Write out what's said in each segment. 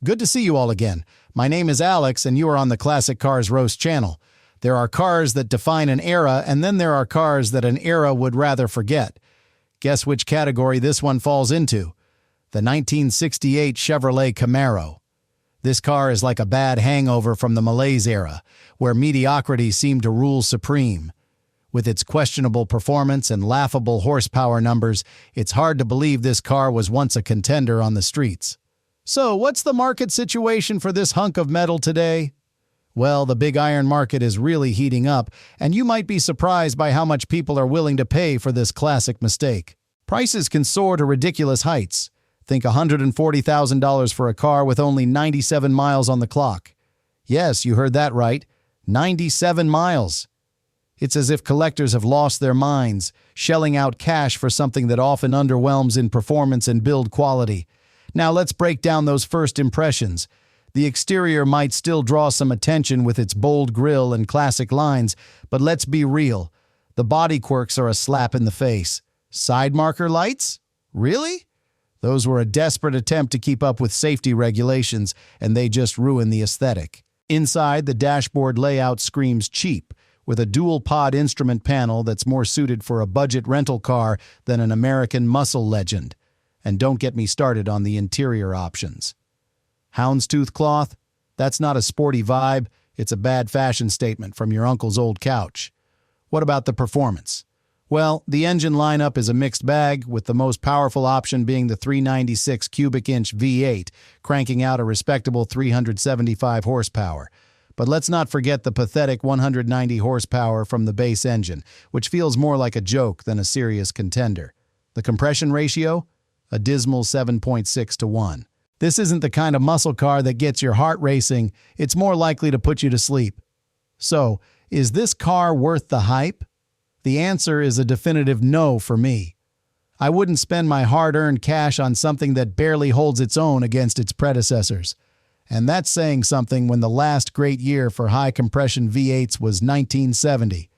Good to see you all again. My name is Alex, and you are on the Classic Cars Roast channel. There are cars that define an era, and then there are cars that an era would rather forget. Guess which category this one falls into? The 1968 Chevrolet Camaro. This car is like a bad hangover from the malaise era, where mediocrity seemed to rule supreme. With its questionable performance and laughable horsepower numbers, it's hard to believe this car was once a contender on the streets. So, what's the market situation for this hunk of metal today? Well, the big iron market is really heating up, and you might be surprised by how much people are willing to pay for this classic mistake. Prices can soar to ridiculous heights. Think $140,000 for a car with only 97 miles on the clock. Yes, you heard that right. 97 miles. It's as if collectors have lost their minds, shelling out cash for something that often underwhelms in performance and build quality. Now let's break down those first impressions. The exterior might still draw some attention with its bold grille and classic lines, but let's be real. The body quirks are a slap in the face. Side marker lights? Really? Those were a desperate attempt to keep up with safety regulations, and they just ruin the aesthetic. Inside, the dashboard layout screams cheap, with a dual-pod instrument panel that's more suited for a budget rental car than an American muscle legend. And don't get me started on the interior options. Houndstooth cloth? That's not a sporty vibe, it's a bad fashion statement from your uncle's old couch. What about the performance? Well, the engine lineup is a mixed bag, with the most powerful option being the 396 cubic inch V8, cranking out a respectable 375 horsepower. But let's not forget the pathetic 190 horsepower from the base engine, which feels more like a joke than a serious contender. The compression ratio? A dismal 7.6 to 1. This isn't the kind of muscle car that gets your heart racing, it's more likely to put you to sleep. So, is this car worth the hype? The answer is a definitive no for me. I wouldn't spend my hard-earned cash on something that barely holds its own against its predecessors. And that's saying something when the last great year for high-compression V8s was 1970.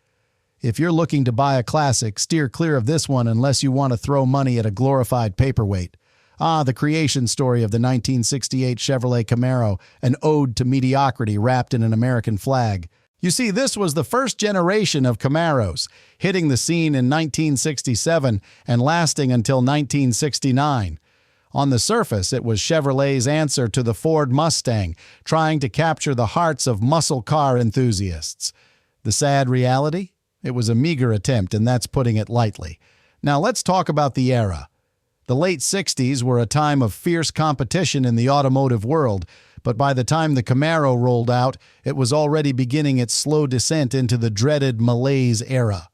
If you're looking to buy a classic, steer clear of this one unless you want to throw money at a glorified paperweight. The creation story of the 1968 Chevrolet Camaro, an ode to mediocrity wrapped in an American flag. You see, this was the first generation of Camaros, hitting the scene in 1967 and lasting until 1969. On the surface, it was Chevrolet's answer to the Ford Mustang, trying to capture the hearts of muscle car enthusiasts. The sad reality? It was a meager attempt, and that's putting it lightly. Now let's talk about the era. The late 60s were a time of fierce competition in the automotive world, but by the time the Camaro rolled out, it was already beginning its slow descent into the dreaded malaise era.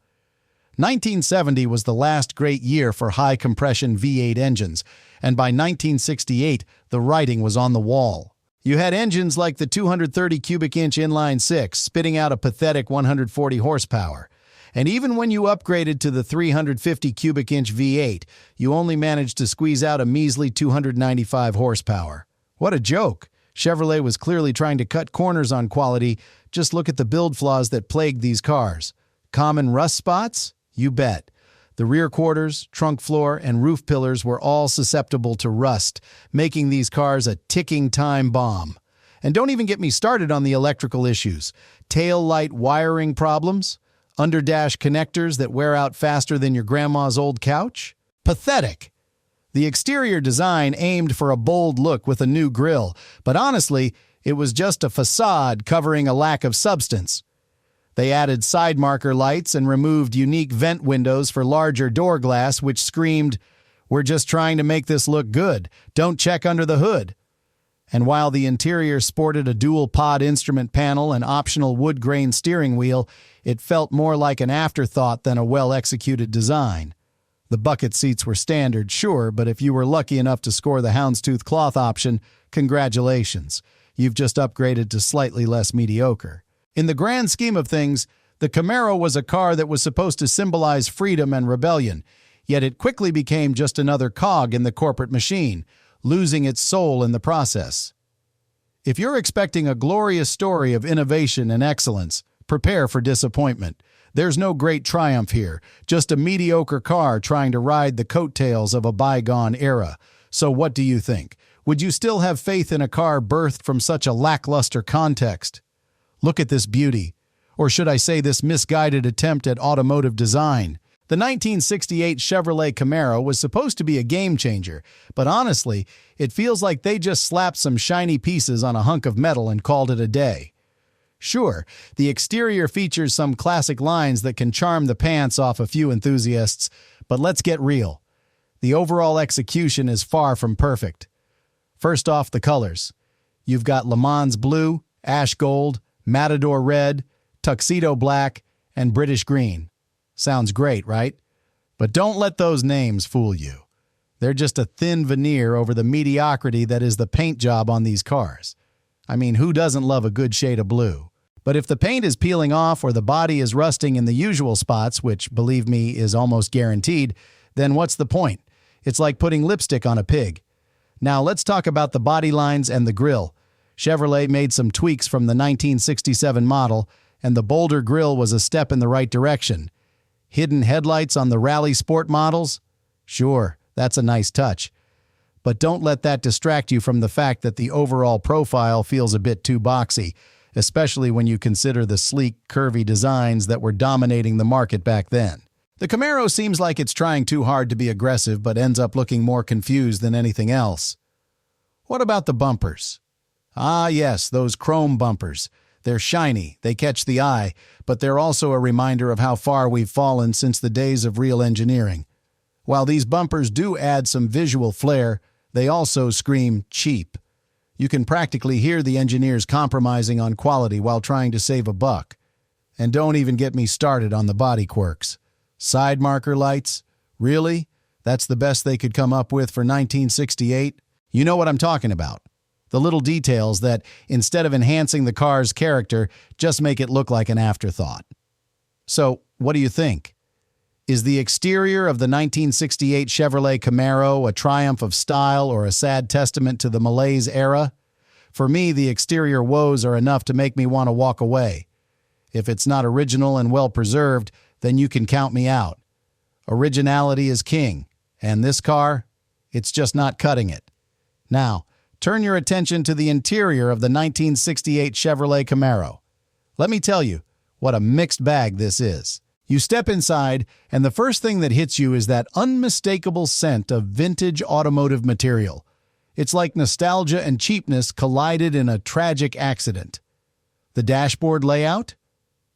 1970 was the last great year for high-compression V8 engines, and by 1968, the writing was on the wall. You had engines like the 230 cubic inch inline-6 spitting out a pathetic 140 horsepower. And even when you upgraded to the 350 cubic inch V8, you only managed to squeeze out a measly 295 horsepower. What a joke! Chevrolet was clearly trying to cut corners on quality. Just look at the build flaws that plagued these cars. Common rust spots? You bet. The rear quarters, trunk floor, and roof pillars were all susceptible to rust, making these cars a ticking time bomb. And don't even get me started on the electrical issues. Tail light wiring problems? Underdash connectors that wear out faster than your grandma's old couch? Pathetic. The exterior design aimed for a bold look with a new grille, but honestly, it was just a facade covering a lack of substance. They added side marker lights and removed unique vent windows for larger door glass, which screamed, "We're just trying to make this look good. Don't check under the hood." And while the interior sported a dual-pod instrument panel and optional wood-grain steering wheel, it felt more like an afterthought than a well-executed design. The bucket seats were standard, sure, but if you were lucky enough to score the houndstooth cloth option, congratulations. You've just upgraded to slightly less mediocre. In the grand scheme of things, the Camaro was a car that was supposed to symbolize freedom and rebellion, yet it quickly became just another cog in the corporate machine, losing its soul in the process. If you're expecting a glorious story of innovation and excellence, prepare for disappointment. There's no great triumph here, just a mediocre car trying to ride the coattails of a bygone era. So what do you think? Would you still have faith in a car birthed from such a lackluster context? Look at this beauty. Or should I say this misguided attempt at automotive design? The 1968 Chevrolet Camaro was supposed to be a game changer, but honestly, it feels like they just slapped some shiny pieces on a hunk of metal and called it a day. Sure, the exterior features some classic lines that can charm the pants off a few enthusiasts, but let's get real. The overall execution is far from perfect. First off, the colors. You've got Le Mans blue, ash gold, Matador red, tuxedo black, and British green. Sounds great, right? But don't let those names fool you. They're just a thin veneer over the mediocrity that is the paint job on these cars. I mean, who doesn't love a good shade of blue? But if the paint is peeling off or the body is rusting in the usual spots, which, believe me, is almost guaranteed, then what's the point? It's like putting lipstick on a pig. Now let's talk about the body lines and the grille. Chevrolet made some tweaks from the 1967 model, and the bolder grille was a step in the right direction. Hidden headlights on the Rally Sport models? Sure, that's a nice touch. But don't let that distract you from the fact that the overall profile feels a bit too boxy, especially when you consider the sleek, curvy designs that were dominating the market back then. The Camaro seems like it's trying too hard to be aggressive but ends up looking more confused than anything else. What about the bumpers? Ah yes, those chrome bumpers. They're shiny, they catch the eye, but they're also a reminder of how far we've fallen since the days of real engineering. While these bumpers do add some visual flair, they also scream cheap. You can practically hear the engineers compromising on quality while trying to save a buck. And don't even get me started on the body quirks. Side marker lights? Really? That's the best they could come up with for 1968? You know what I'm talking about. The little details that, instead of enhancing the car's character, just make it look like an afterthought. So, what do you think? Is the exterior of the 1968 Chevrolet Camaro a triumph of style or a sad testament to the malaise era? For me, the exterior woes are enough to make me want to walk away. If it's not original and well-preserved, then you can count me out. Originality is king, and this car, it's just not cutting it. Now, turn your attention to the interior of the 1968 Chevrolet Camaro. Let me tell you what a mixed bag this is. You step inside, and the first thing that hits you is that unmistakable scent of vintage automotive material. It's like nostalgia and cheapness collided in a tragic accident. The dashboard layout?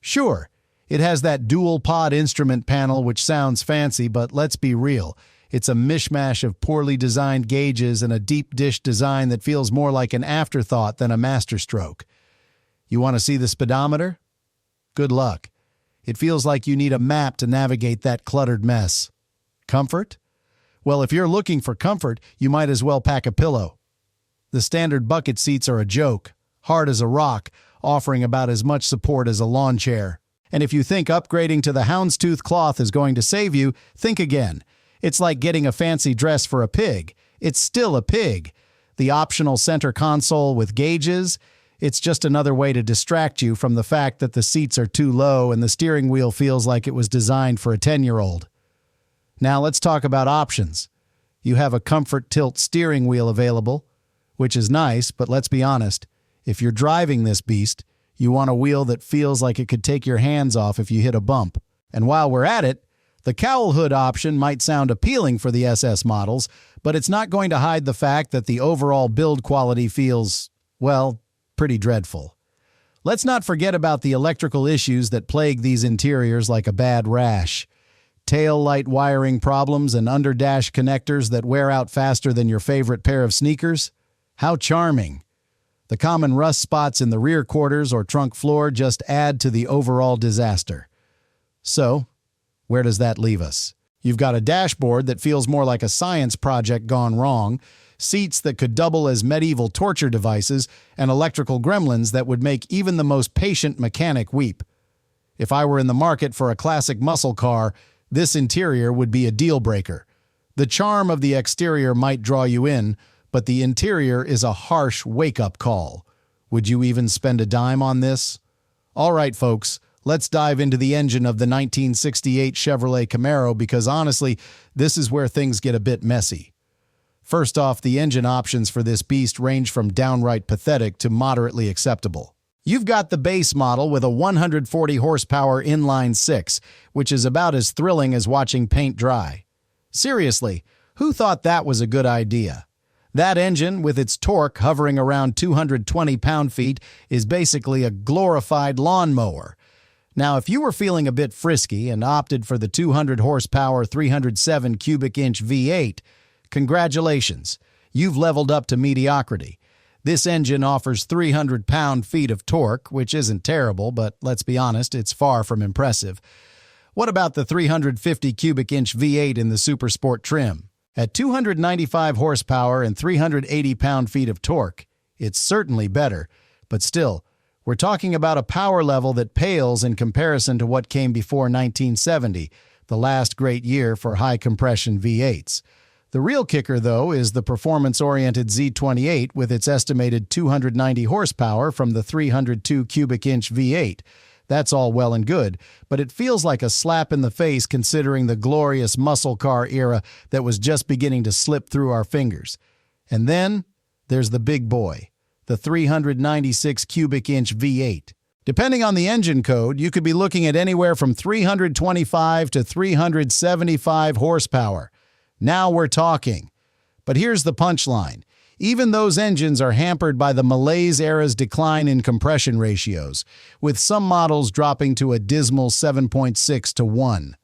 Sure, it has that dual-pod instrument panel which sounds fancy, but let's be real. It's a mishmash of poorly designed gauges and a deep dish design that feels more like an afterthought than a masterstroke. You want to see the speedometer? Good luck. It feels like you need a map to navigate that cluttered mess. Comfort? Well, if you're looking for comfort, you might as well pack a pillow. The standard bucket seats are a joke, hard as a rock, offering about as much support as a lawn chair. And if you think upgrading to the houndstooth cloth is going to save you, think again. It's like getting a fancy dress for a pig. It's still a pig. The optional center console with gauges, it's just another way to distract you from the fact that the seats are too low and the steering wheel feels like it was designed for a 10-year-old. Now let's talk about options. You have a comfort tilt steering wheel available, which is nice, but let's be honest. If you're driving this beast, you want a wheel that feels like it could take your hands off if you hit a bump. And while we're at it, the cowl hood option might sound appealing for the SS models, but it's not going to hide the fact that the overall build quality feels, well, pretty dreadful. Let's not forget about the electrical issues that plague these interiors like a bad rash. Tail light wiring problems and underdash connectors that wear out faster than your favorite pair of sneakers? How charming. The common rust spots in the rear quarters or trunk floor just add to the overall disaster. So, where does that leave us? You've got a dashboard that feels more like a science project gone wrong, seats that could double as medieval torture devices, and electrical gremlins that would make even the most patient mechanic weep. If I were in the market for a classic muscle car, this interior would be a deal breaker. The charm of the exterior might draw you in, but the interior is a harsh wake-up call. Would you even spend a dime on this? All right, folks. Let's dive into the engine of the 1968 Chevrolet Camaro because honestly, this is where things get a bit messy. First off, the engine options for this beast range from downright pathetic to moderately acceptable. You've got the base model with a 140 horsepower inline-six, which is about as thrilling as watching paint dry. Seriously, who thought that was a good idea? That engine, with its torque hovering around 220 pound-feet, is basically a glorified lawnmower. Now, if you were feeling a bit frisky and opted for the 200 horsepower 307 cubic inch V8, congratulations, you've leveled up to mediocrity. This engine offers 300 pound-feet of torque, which isn't terrible, but let's be honest, it's far from impressive. What about the 350 cubic inch V8 in the Super Sport trim? At 295 horsepower and 380 pound-feet of torque, it's certainly better, but still, we're talking about a power level that pales in comparison to what came before 1970, the last great year for high-compression V8s. The real kicker, though, is the performance-oriented Z28 with its estimated 290 horsepower from the 302 cubic inch V8. That's all well and good, but it feels like a slap in the face considering the glorious muscle car era that was just beginning to slip through our fingers. And then there's the big boy, the 396 cubic inch V8. Depending on the engine code, you could be looking at anywhere from 325 to 375 horsepower. Now we're talking. But here's the punchline. Even those engines are hampered by the malaise era's decline in compression ratios, with some models dropping to a dismal 7.6 to 1.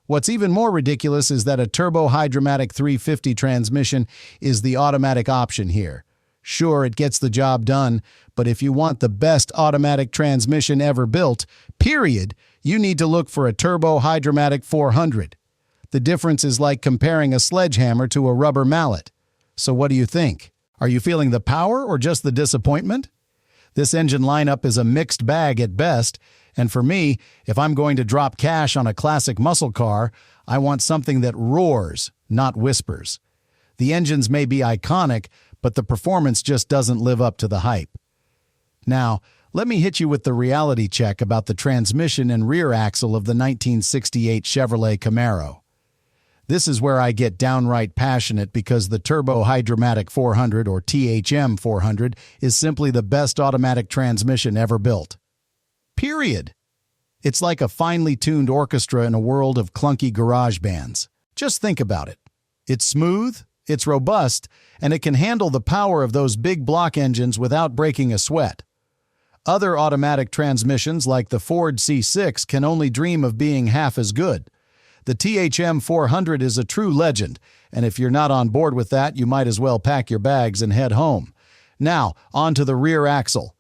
What's even more ridiculous is that a turbo-hydromatic 350 transmission is the automatic option here. Sure, it gets the job done, but if you want the best automatic transmission ever built, period, you need to look for a turbo-hydromatic 400. The difference is like comparing a sledgehammer to a rubber mallet. So what do you think? Are you feeling the power or just the disappointment? This engine lineup is a mixed bag at best, and for me, if I'm going to drop cash on a classic muscle car, I want something that roars, not whispers. The engines may be iconic, but the performance just doesn't live up to the hype. Now, let me hit you with the reality check about the transmission and rear axle of the 1968 Chevrolet Camaro. This is where I get downright passionate because the Turbo Hydromatic 400 or THM 400 is simply the best automatic transmission ever built. Period. It's like a finely tuned orchestra in a world of clunky garage bands. Just think about it. It's smooth, it's robust, and it can handle the power of those big block engines without breaking a sweat. Other automatic transmissions like the Ford C6 can only dream of being half as good. The THM 400 is a true legend, and if you're not on board with that, you might as well pack your bags and head home. Now, on to the rear axle.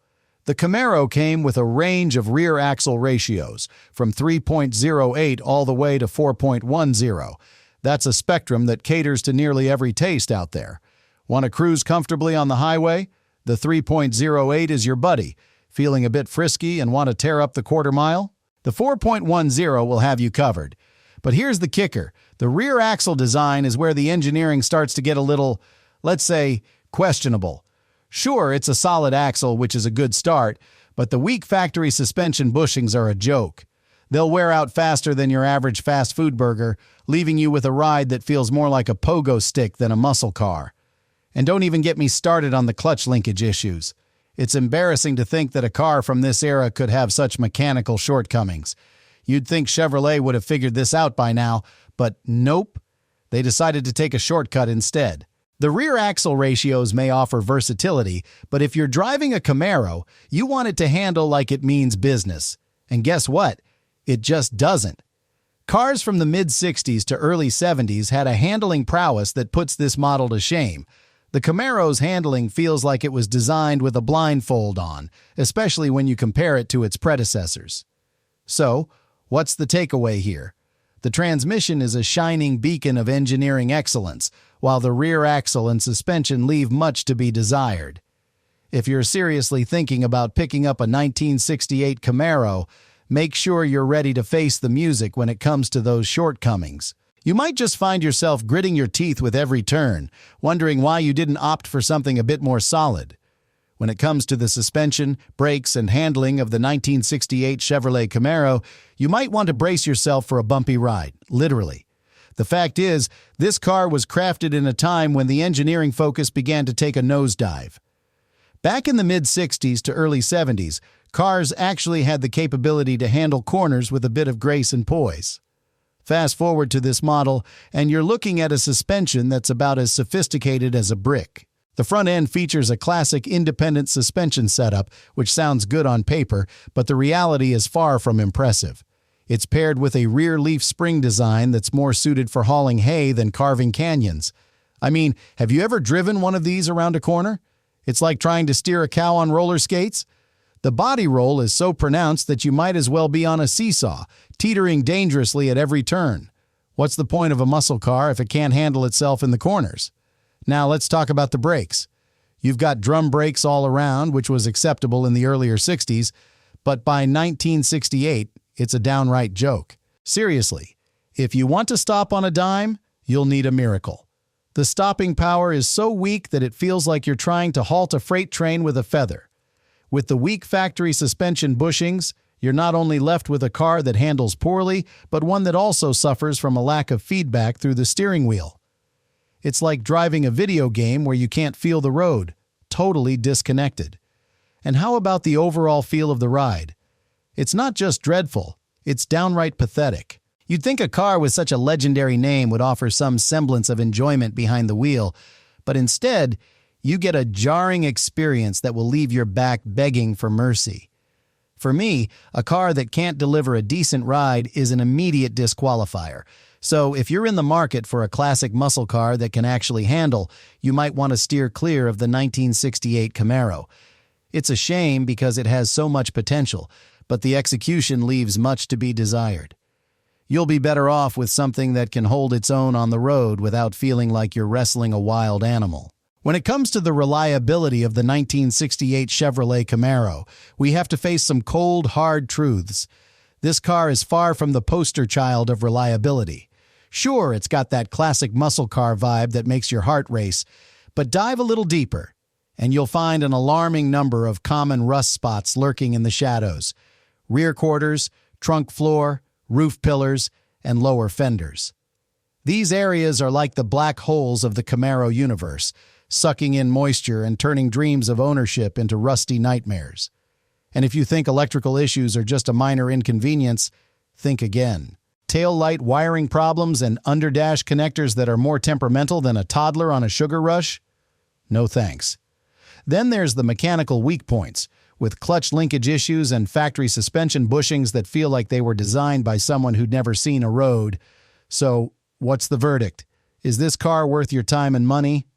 The Camaro came with a range of rear axle ratios, from 3.08 all the way to 4.10. That's a spectrum that caters to nearly every taste out there. Want to cruise comfortably on the highway? The 3.08 is your buddy. Feeling a bit frisky and want to tear up the quarter mile? The 4.10 will have you covered. But here's the kicker. The rear axle design is where the engineering starts to get a little, let's say, questionable. Sure, it's a solid axle, which is a good start, but the weak factory suspension bushings are a joke. They'll wear out faster than your average fast food burger, leaving you with a ride that feels more like a pogo stick than a muscle car. And don't even get me started on the clutch linkage issues. It's embarrassing to think that a car from this era could have such mechanical shortcomings. You'd think Chevrolet would have figured this out by now, but nope. They decided to take a shortcut instead. The rear axle ratios may offer versatility, but if you're driving a Camaro, you want it to handle like it means business. And guess what? It just doesn't. Cars from the mid-60s to early 70s had a handling prowess that puts this model to shame. The Camaro's handling feels like it was designed with a blindfold on, especially when you compare it to its predecessors. So, what's the takeaway here? The transmission is a shining beacon of engineering excellence, while the rear axle and suspension leave much to be desired. If you're seriously thinking about picking up a 1968 Camaro, make sure you're ready to face the music when it comes to those shortcomings. You might just find yourself gritting your teeth with every turn, wondering why you didn't opt for something a bit more solid. When it comes to the suspension, brakes, and handling of the 1968 Chevrolet Camaro, you might want to brace yourself for a bumpy ride, literally. The fact is, this car was crafted in a time when the engineering focus began to take a nosedive. Back in the mid-60s to early 70s, cars actually had the capability to handle corners with a bit of grace and poise. Fast forward to this model, and you're looking at a suspension that's about as sophisticated as a brick. The front end features a classic independent suspension setup, which sounds good on paper, but the reality is far from impressive. It's paired with a rear leaf spring design that's more suited for hauling hay than carving canyons. I mean, have you ever driven one of these around a corner? It's like trying to steer a cow on roller skates. The body roll is so pronounced that you might as well be on a seesaw, teetering dangerously at every turn. What's the point of a muscle car if it can't handle itself in the corners? Now let's talk about the brakes. You've got drum brakes all around, which was acceptable in the earlier 60s, but by 1968, it's a downright joke. Seriously, if you want to stop on a dime, you'll need a miracle. The stopping power is so weak that it feels like you're trying to halt a freight train with a feather. With the weak factory suspension bushings, you're not only left with a car that handles poorly, but one that also suffers from a lack of feedback through the steering wheel. It's like driving a video game where you can't feel the road, totally disconnected. And how about the overall feel of the ride? It's not just dreadful, it's downright pathetic. You'd think a car with such a legendary name would offer some semblance of enjoyment behind the wheel, but instead, you get a jarring experience that will leave your back begging for mercy. For me, a car that can't deliver a decent ride is an immediate disqualifier. So if you're in the market for a classic muscle car that can actually handle, you might want to steer clear of the 1968 Camaro. It's a shame because it has so much potential, but the execution leaves much to be desired. You'll be better off with something that can hold its own on the road without feeling like you're wrestling a wild animal. When it comes to the reliability of the 1968 Chevrolet Camaro, we have to face some cold, hard truths. This car is far from the poster child of reliability. Sure, it's got that classic muscle car vibe that makes your heart race, but dive a little deeper, and you'll find an alarming number of common rust spots lurking in the shadows: rear quarters, trunk floor, roof pillars, and lower fenders. These areas are like the black holes of the Camaro universe, sucking in moisture and turning dreams of ownership into rusty nightmares. And if you think electrical issues are just a minor inconvenience, think again. Tail light wiring problems and underdash connectors that are more temperamental than a toddler on a sugar rush? No thanks. Then there's the mechanical weak points, with clutch linkage issues and factory suspension bushings that feel like they were designed by someone who'd never seen a road. So, what's the verdict? Is this car worth your time and money?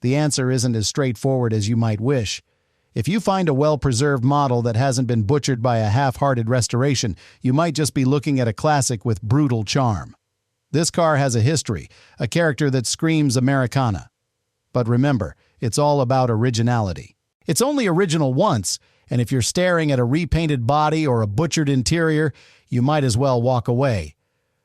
The answer isn't as straightforward as you might wish. If you find a well-preserved model that hasn't been butchered by a half-hearted restoration, you might just be looking at a classic with brutal charm. This car has a history, a character that screams Americana. But remember, it's all about originality. It's only original once, and if you're staring at a repainted body or a butchered interior, you might as well walk away.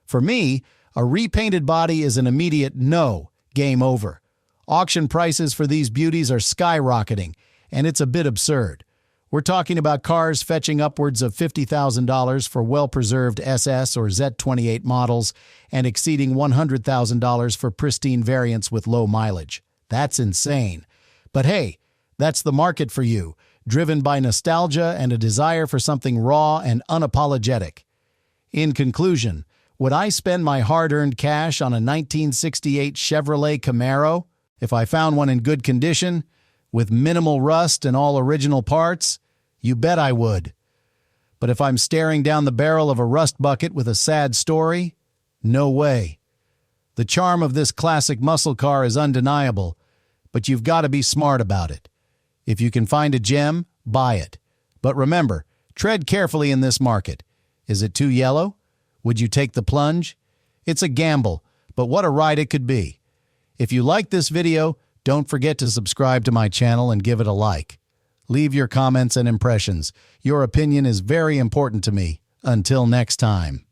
For me, a repainted body is an immediate no, game over. Auction prices for these beauties are skyrocketing, and it's a bit absurd. We're talking about cars fetching upwards of $50,000 for well-preserved SS or Z28 models and exceeding $100,000 for pristine variants with low mileage. That's insane. But hey, that's the market for you, driven by nostalgia and a desire for something raw and unapologetic. In conclusion, would I spend my hard-earned cash on a 1968 Chevrolet Camaro if I found one in good condition, with minimal rust and all original parts? You bet I would. But if I'm staring down the barrel of a rust bucket with a sad story, no way. The charm of this classic muscle car is undeniable, but you've got to be smart about it. If you can find a gem, buy it. But remember, tread carefully in this market. Is it too yellow? Would you take the plunge? It's a gamble, but what a ride it could be. If you like this video, don't forget to subscribe to my channel and give it a like. Leave your comments and impressions. Your opinion is very important to me. Until next time.